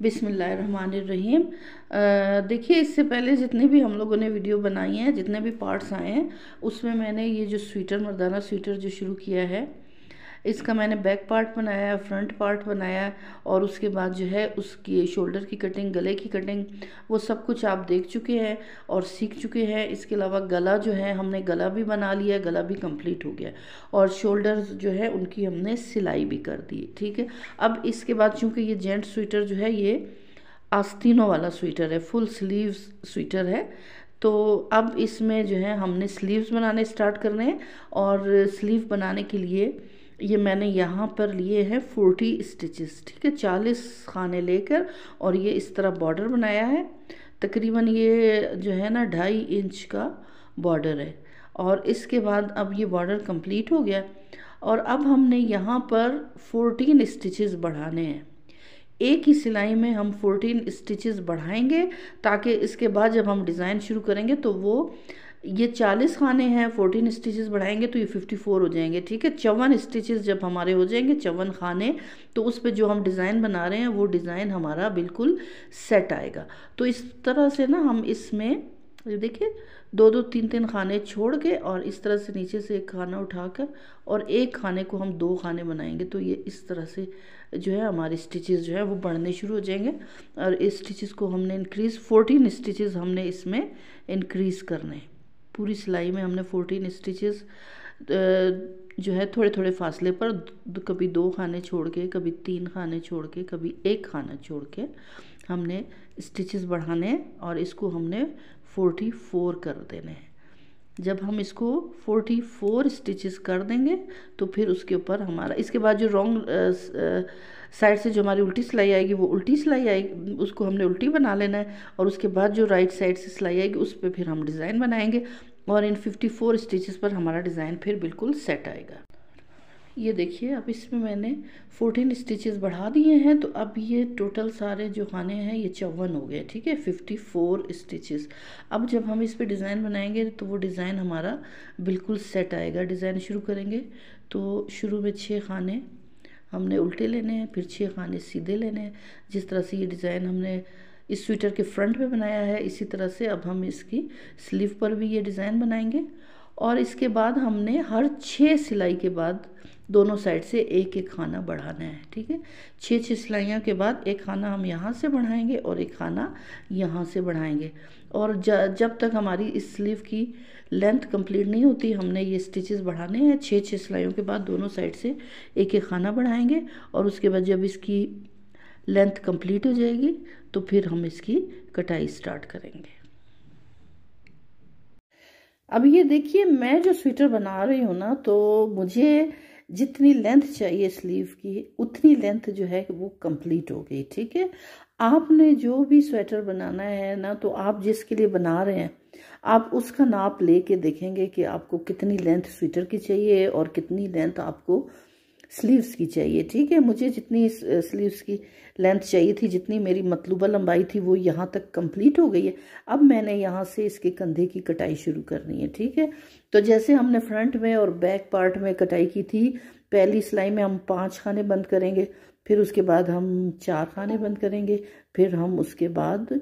बिस्मिल्लाहिर्रहमानिर्रहीम। देखिए, इससे पहले जितने भी हम लोगों ने वीडियो बनाई हैं, जितने भी पार्ट्स आए हैं, उसमें मैंने ये जो स्वेटर, मर्दाना स्वेटर जो शुरू किया है, इसका मैंने बैक पार्ट बनाया, फ्रंट पार्ट बनाया, और उसके बाद जो है उसकी शोल्डर की कटिंग, गले की कटिंग, वो सब कुछ आप देख चुके हैं और सीख चुके हैं। इसके अलावा गला जो है, हमने गला भी बना लिया, गला भी कंप्लीट हो गया, और शोल्डर्स जो है उनकी हमने सिलाई भी कर दी। ठीक है, अब इसके बाद चूँकि ये जेंट स्वेटर जो है ये आस्तीनों वाला स्वेटर है, फुल स्लीव्स स्वेटर है, तो अब इसमें जो है हमने स्लीव्स बनाने स्टार्ट करने हैं। और स्लीव बनाने के लिए ये मैंने यहाँ पर लिए हैं 40 स्टिचेस। ठीक है, 40 खाने लेकर, और ये इस तरह बॉर्डर बनाया है। तकरीबन ये जो है ना 2.5 इंच का बॉर्डर है। और इसके बाद अब ये बॉर्डर कंप्लीट हो गया, और अब हमने यहाँ पर 14 स्टिचेस बढ़ाने हैं। एक ही सिलाई में हम 14 स्टिचेस बढ़ाएंगे, ताकि इसके बाद जब हम डिज़ाइन शुरू करेंगे तो वो ये 40 खाने हैं, 14 स्टिचेस बढ़ाएंगे तो ये 54 हो जाएंगे। ठीक है, 54 स्टिचेस जब हमारे हो जाएंगे, 54 खाने, तो उस पर जो हम डिज़ाइन बना रहे हैं वो डिज़ाइन हमारा बिल्कुल सेट आएगा। तो इस तरह से ना हम इसमें ये देखिए 2-2, 3-3 खाने छोड़ के, और इस तरह से नीचे से एक खाना उठाकर, और एक खाने को हम 2 खाने बनाएंगे, तो ये इस तरह से जो है हमारी स्टिचेस जो है वो बढ़ने शुरू हो जाएंगे। और इस स्टिचेस को हमने इंक्रीज़ 14 स्टिचेस हमने इसमें इंक्रीज़ करने हैं। पूरी सिलाई में हमने 14 स्टिचेस जो है थोड़े थोड़े फासले पर, कभी 2 खाने छोड़ के, कभी 3 खाने छोड़ के, कभी 1 खाना छोड़ के हमने स्टिचेस बढ़ाने हैं, और इसको हमने 44 कर देने हैं। जब हम इसको 44 स्टिचेस कर देंगे तो फिर उसके ऊपर हमारा, इसके बाद जो रॉन्ग साइड से जो हमारी उल्टी सिलाई आएगी वो उल्टी सिलाई आएगी, उसको हमने उल्टी बना लेना है। और उसके बाद जो राइट साइड से सिलाई आएगी उस पर फिर हम डिज़ाइन बनाएंगे, और इन 54 स्टिचेस पर हमारा डिज़ाइन फिर बिल्कुल सेट आएगा। ये देखिए, अब इसमें मैंने 14 स्टिचेस बढ़ा दिए हैं, तो अब ये टोटल सारे जो खाने हैं ये 54 हो गए। ठीक है, 54 स्टिचेस। अब जब हम इस पे डिज़ाइन बनाएंगे तो वो डिज़ाइन हमारा बिल्कुल सेट आएगा। डिज़ाइन शुरू करेंगे तो शुरू में 6 खाने हमने उल्टे लेने हैं, फिर 6 खाने सीधे लेने हैं। जिस तरह से ये डिज़ाइन हमने इस स्वेटर के फ्रंट पे बनाया है, इसी तरह से अब हम इसकी स्लीव पर भी ये डिज़ाइन बनाएंगे। और इसके बाद हमने हर 6 सिलाई के बाद दोनों साइड से एक एक खाना बढ़ाना है। ठीक है, 6 सिलाइयों के बाद एक खाना हम यहाँ से बढ़ाएंगे और एक खाना यहाँ से बढ़ाएंगे। और जब तक हमारी इस स्लीव की लेंथ कंप्लीट नहीं होती, हमने ये स्टिचेस बढ़ाने हैं। 6 सिलाइयों के बाद दोनों साइड से एक एक खाना बढ़ाएंगे, और उसके बाद जब इसकी लेंथ कंप्लीट हो जाएगी तो फिर हम इसकी कटाई स्टार्ट करेंगे। अब ये देखिए, मैं जो स्वेटर बना रही हूँ ना, तो मुझे जितनी लेंथ चाहिए स्लीव की, उतनी लेंथ जो है वो कंप्लीट हो गई। ठीक है, आपने जो भी स्वेटर बनाना है ना, तो आप जिसके लिए बना रहे हैं आप उसका नाप लेके देखेंगे कि आपको कितनी लेंथ स्वेटर की चाहिए और कितनी लेंथ आपको स्लीव्स की चाहिए। ठीक है, मुझे जितनी स्लीव्स की लेंथ चाहिए थी, जितनी मेरी मतलूबा लंबाई थी, वो यहाँ तक कंप्लीट हो गई है। अब मैंने यहाँ से इसके कंधे की कटाई शुरू करनी है। ठीक है, तो जैसे हमने फ्रंट में और बैक पार्ट में कटाई की थी, पहली सिलाई में हम 5 खाने बंद करेंगे, फिर उसके बाद हम 4 खाने बंद करेंगे, फिर हम उसके बाद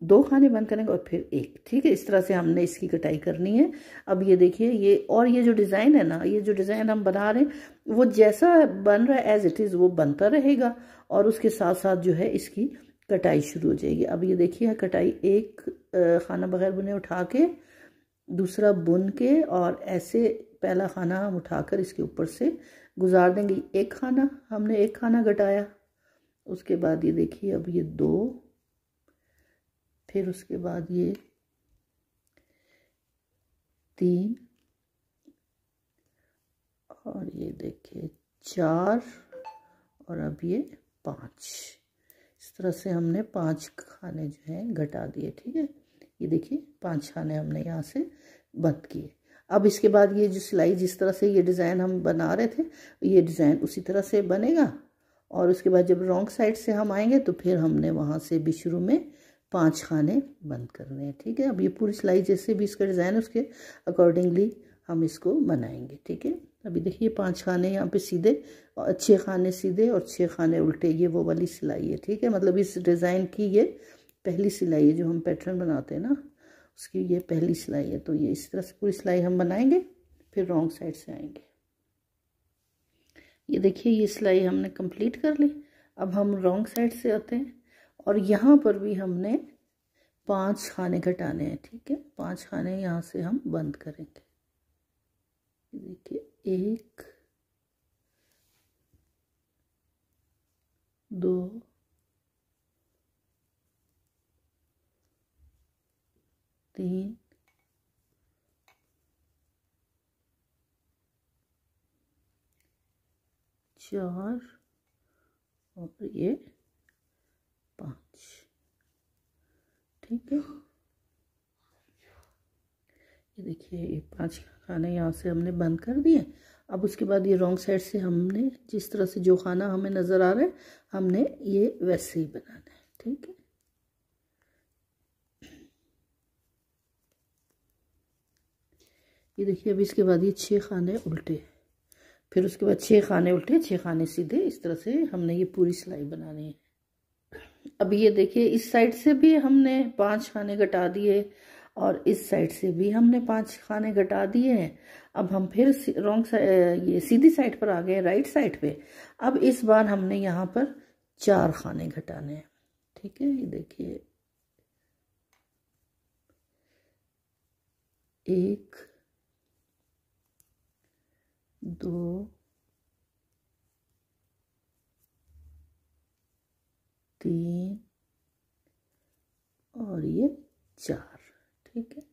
2 खाने बंद करेंगे, और फिर 1। ठीक है, इस तरह से हमने इसकी कटाई करनी है। अब ये देखिए, ये और ये जो डिज़ाइन है ना, ये जो डिज़ाइन हम बना रहे हैं वो जैसा बन रहा है एज इट इज़ वो बनता रहेगा, और उसके साथ साथ जो है इसकी कटाई शुरू हो जाएगी। अब ये देखिए, कटाई एक खाना बगैर बुने उठा के, दूसरा बुन के, और ऐसे पहला खाना हम उठाकर इसके ऊपर से गुजार देंगे। एक खाना हमने एक खाना घटाया, उसके बाद ये देखिए अब ये 2, फिर उसके बाद ये 3, और ये देखिए 4, और अब ये 5। इस तरह से हमने 5 खाने जो हैं घटा दिए। ठीक है, ये देखिए 5 खाने हमने यहाँ से बंद किए। अब इसके बाद ये जो सिलाई, जिस तरह से ये डिज़ाइन हम बना रहे थे, ये डिज़ाइन उसी तरह से बनेगा। और उसके बाद जब रॉन्ग साइड से हम आएंगे तो फिर हमने वहाँ से भी शुरू में 5 खाने बंद करने हैं। ठीक है, अब ये पूरी सिलाई जैसे भी इसका डिज़ाइन है उसके अकॉर्डिंगली हम इसको बनाएंगे। ठीक है, अभी देखिए 5 खाने यहाँ पे सीधे और 6 खाने सीधे और 6 खाने उल्टे, ये वो वाली सिलाई है। ठीक है, मतलब इस डिज़ाइन की ये पहली सिलाई है, जो हम पैटर्न बनाते हैं ना उसकी ये पहली सिलाई है। तो ये इस तरह से पूरी सिलाई हम बनाएंगे, फिर रॉन्ग साइड से आएंगे। ये देखिए ये सिलाई हमने कंप्लीट कर ली। अब हम रॉन्ग साइड से आते हैं और यहाँ पर भी हमने 5 खाने घटाने हैं। ठीक है, 5 खाने यहाँ से हम बंद करेंगे। देखिए 1 2 3 4 और ये 5। ठीक है, ये देखिए ये 5 खाने यहाँ से हमने बंद कर दिए। अब उसके बाद ये रॉन्ग साइड से हमने जिस तरह से जो खाना हमें नज़र आ रहा है हमने ये वैसे ही बनाना है। ठीक है, ये देखिए अब इसके बाद ये 6 खाने उल्टे, फिर उसके बाद 6 खाने उल्टे 6 खाने सीधे, इस तरह से हमने ये पूरी सिलाई बनानी है। अब ये देखिए इस साइड से भी हमने 5 खाने घटा दिए और इस साइड से भी हमने 5 खाने घटा दिए हैं। अब हम फिर रॉन्ग साइड ये सीधी साइड पर आ गए, राइट साइड पे। अब इस बार हमने यहाँ पर 4 खाने घटाने हैं। ठीक है, ये देखिए 1 2 3 और ये 4। ठीक है,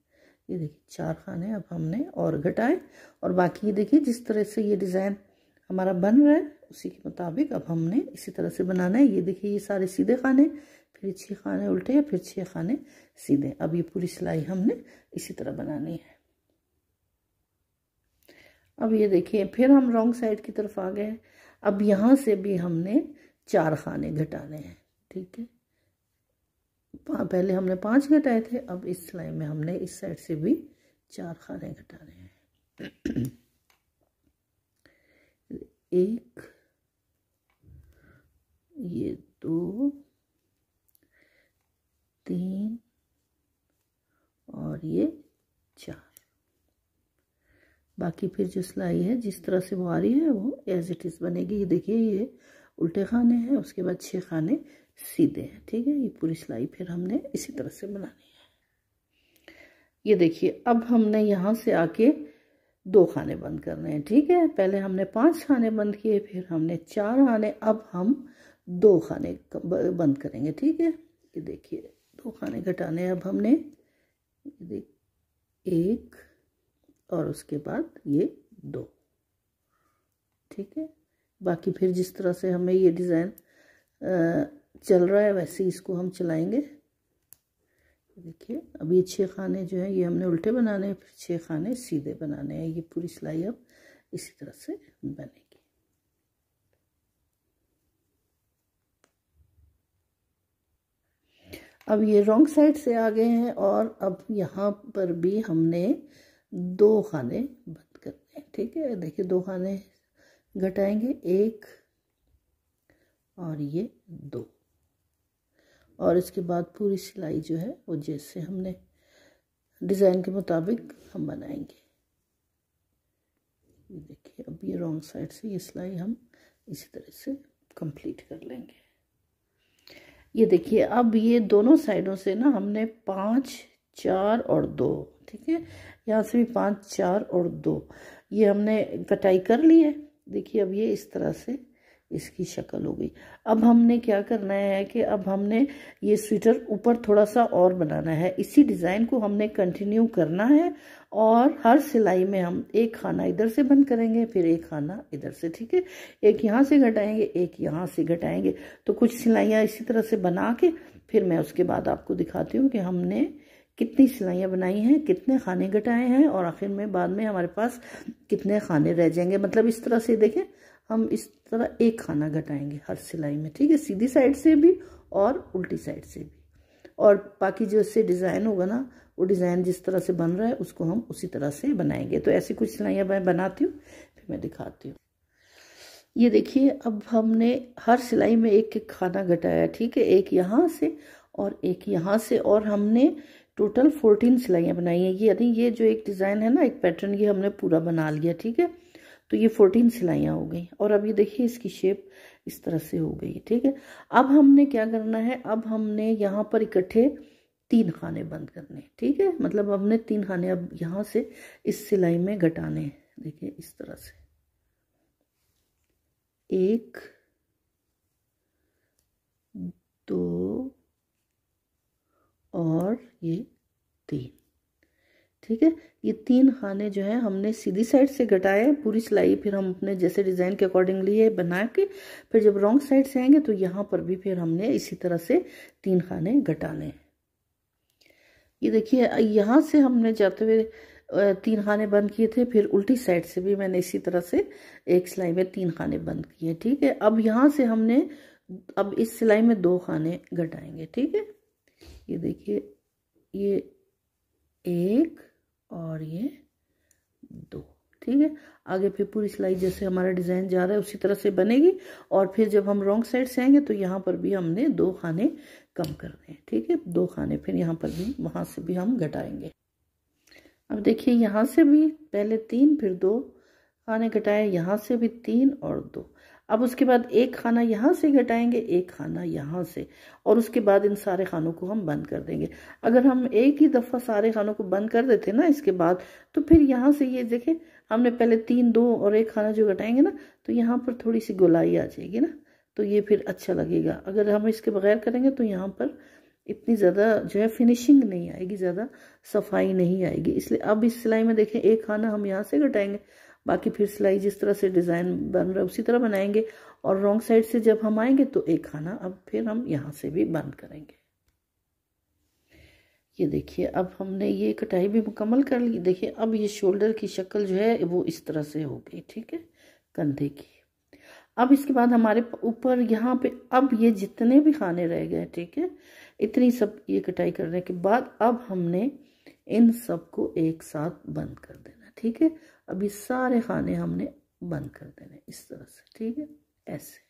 ये देखिए 4 खाने अब हमने और घटाए और बाकी ये देखिए जिस तरह से ये डिज़ाइन हमारा बन रहा है उसी के मुताबिक अब हमने इसी तरह से बनाना है। ये देखिए ये सारे सीधे खाने, फिर 6 खाने उल्टे, फिर 6 खाने सीधे। अब ये पूरी सिलाई हमने इसी तरह बनानी है। अब ये देखिए फिर हम रॉन्ग साइड की तरफ आ गए। अब यहाँ से भी हमने 4 खाने घटाने हैं। ठीक है, पहले हमने 5 घटाए थे, अब इस सिलाई में हमने इस साइड से भी 4 खाने घटाने हैं। 1 ये 2 3 और ये 4। बाकी फिर जो सिलाई है जिस तरह से वो आ रही है वो एज इट इज़ बनेगी। ये देखिए ये उल्टे खाने हैं, उसके बाद 6 खाने सीधे हैं। ठीक है, ये पूरी सिलाई फिर हमने इसी तरह से बनानी है। ये देखिए अब हमने यहाँ से आके 2 खाने बंद करने हैं। ठीक है, पहले हमने 5 खाने बंद किए, फिर हमने 4 खाने, अब हम 2 खाने बंद करेंगे। ठीक है, ये देखिए 2 खाने घटाने अब हमने, 1 और उसके बाद ये 2। ठीक है, बाकी फिर जिस तरह से हमें ये डिज़ाइन चल रहा है वैसे इसको हम चलाएंगे। देखिए अब ये 6 खाने जो है ये हमने उल्टे बनाने हैं, फिर 6 खाने सीधे बनाने हैं। ये पूरी सिलाई अब इसी तरह से बनेगी। अब ये रॉन्ग साइड से आ गए हैं और अब यहाँ पर भी हमने 2 खाने बंद करने हैं। ठीक है, देखिए 2 खाने घटाएंगे, 1 और ये 2, और इसके बाद पूरी सिलाई जो है वो जैसे हमने डिज़ाइन के मुताबिक हम बनाएंगे। ये देखिए अब ये रॉन्ग साइड से ये सिलाई हम इसी तरह से कंप्लीट कर लेंगे। ये देखिए अब ये दोनों साइडों से ना हमने 5 4 और 2, ठीक है, यहाँ से भी 5 4 और 2 ये हमने कटाई कर ली है। देखिए अब ये इस तरह से इसकी शक्ल हो गई। अब हमने क्या करना है कि अब हमने ये स्वेटर ऊपर थोड़ा सा और बनाना है। इसी डिज़ाइन को हमने कंटिन्यू करना है और हर सिलाई में हम एक खाना इधर से बंद करेंगे, फिर एक खाना इधर से, ठीक है, एक यहाँ से घटाएंगे, एक यहाँ से घटाएंगे। तो कुछ सिलाइयाँ इसी तरह से बना के फिर मैं उसके बाद आपको दिखाती हूँ कि हमने कितनी सिलाइयाँ बनाई हैं, कितने खाने घटाए हैं और आखिर में बाद में हमारे पास कितने खाने रह जाएंगे। मतलब इस तरह से देखें, हम इस तरह एक खाना घटाएंगे हर सिलाई में, ठीक है, सीधी साइड से भी और उल्टी साइड से भी। और बाकी जो इससे डिज़ाइन होगा ना, वो डिज़ाइन जिस तरह से बन रहा है उसको हम उसी तरह से बनाएंगे। तो ऐसी कुछ सिलाइयाँ मैं बनाती हूँ, फिर मैं दिखाती हूँ। ये देखिए, अब हमने हर सिलाई में एक एक खाना घटाया, ठीक है, एक यहाँ से और एक यहाँ से, और हमने टोटल 14 सिलाइयाँ बनाई हैं। ये यानी ये जो एक डिज़ाइन है ना, एक पैटर्न, ये हमने पूरा बना लिया, ठीक है। तो ये 14 सिलाइयाँ हो गई, और अब ये देखिए इसकी शेप इस तरह से हो गई, ठीक है। अब हमने क्या करना है, अब हमने यहाँ पर इकट्ठे 3 खाने बंद करने, ठीक है। मतलब हमने 3 खाने अब यहाँ से इस सिलाई में घटाने, देखिए इस तरह से, 1 2 और ये 3, ठीक है। ये 3 खाने जो है हमने सीधी साइड से घटाए पूरी सिलाई, फिर हम अपने जैसे डिज़ाइन के अकॉर्डिंगली ये बना के, फिर जब रॉन्ग साइड से आएंगे तो यहाँ पर भी फिर हमने इसी तरह से 3 खाने घटाने। ये देखिए, यहाँ से हमने जाते हुए 3 खाने बंद किए थे, फिर उल्टी साइड से भी मैंने इसी तरह से एक सिलाई में 3 खाने बंद किए, ठीक है। अब यहाँ से हमने अब इस सिलाई में 2 खाने घटाएंगे, ठीक है। ये देखिए, ये 1 और ये 2, ठीक है। आगे फिर पूरी सिलाई जैसे हमारा डिज़ाइन जा रहा है उसी तरह से बनेगी, और फिर जब हम रॉन्ग साइड से आएंगे तो यहाँ पर भी हमने 2 खाने कम करने हैं, ठीक है। 2 खाने फिर यहाँ पर भी, वहाँ से भी हम घटाएंगे। अब देखिए, यहाँ से भी पहले 3 फिर 2 खाने घटाए, यहाँ से भी 3 और 2। अब उसके बाद 1 खाना यहाँ से घटाएंगे, 1 खाना यहाँ से, और उसके बाद इन सारे खानों को हम बंद कर देंगे। अगर हम एक ही दफ़ा सारे खानों को बंद कर देते ना इसके बाद, तो फिर यहाँ से ये देखें, हमने पहले 3 2 और 1 खाना जो घटाएंगे ना, तो यहाँ पर थोड़ी सी गोलाई आ जाएगी ना, तो ये फिर अच्छा लगेगा। अगर हम इसके बगैर करेंगे तो यहाँ पर इतनी ज़्यादा जो है फिनिशिंग नहीं आएगी, ज़्यादा सफाई नहीं आएगी। इसलिए अब इस सिलाई में देखें, 1 खाना हम यहाँ से घटाएंगे, बाकी फिर सिलाई जिस तरह से डिज़ाइन बन रहा है उसी तरह बनाएंगे, और रॉन्ग साइड से जब हम आएंगे तो 1 खाना अब फिर हम यहाँ से भी बंद करेंगे। ये देखिए, अब हमने ये कटाई भी मुकम्मल कर ली। देखिए, अब ये शोल्डर की शक्ल जो है वो इस तरह से हो गई, ठीक है, कंधे की। अब इसके बाद हमारे ऊपर यहाँ पे अब ये जितने भी खाने रह गए, ठीक है, इतनी सब ये कटाई करने के बाद अब हमने इन सब को एक साथ बंद कर देना, ठीक है। अब ये सारे खाने हमने बंद कर देने इस तरह से, ठीक है, ऐसे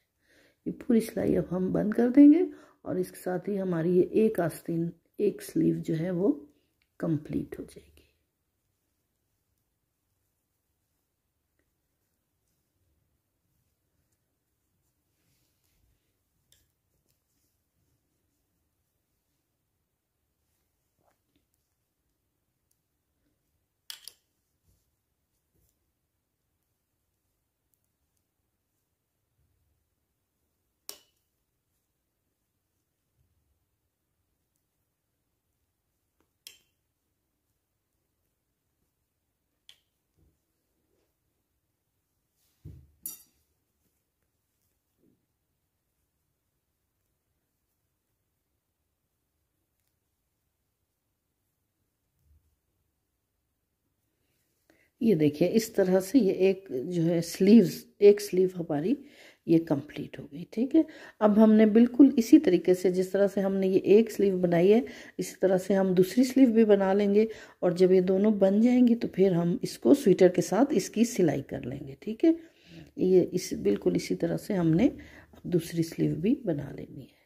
ये पूरी सिलाई अब हम बंद कर देंगे, और इसके साथ ही हमारी ये एक आस्तीन, एक स्लीव जो है वो कंप्लीट हो जाएगी। ये देखिए, इस तरह से ये एक जो है स्लीव्स, एक स्लीव हमारी ये कंप्लीट हो गई, ठीक है। अब हमने बिल्कुल इसी तरीके से, जिस तरह से हमने ये एक स्लीव बनाई है, इसी तरह से हम दूसरी स्लीव भी बना लेंगे, और जब ये दोनों बन जाएंगी तो फिर हम इसको स्वेटर के साथ इसकी सिलाई कर लेंगे, ठीक है। ये बिल्कुल इसी तरह से हमने अब दूसरी स्लीव भी बना लेनी है।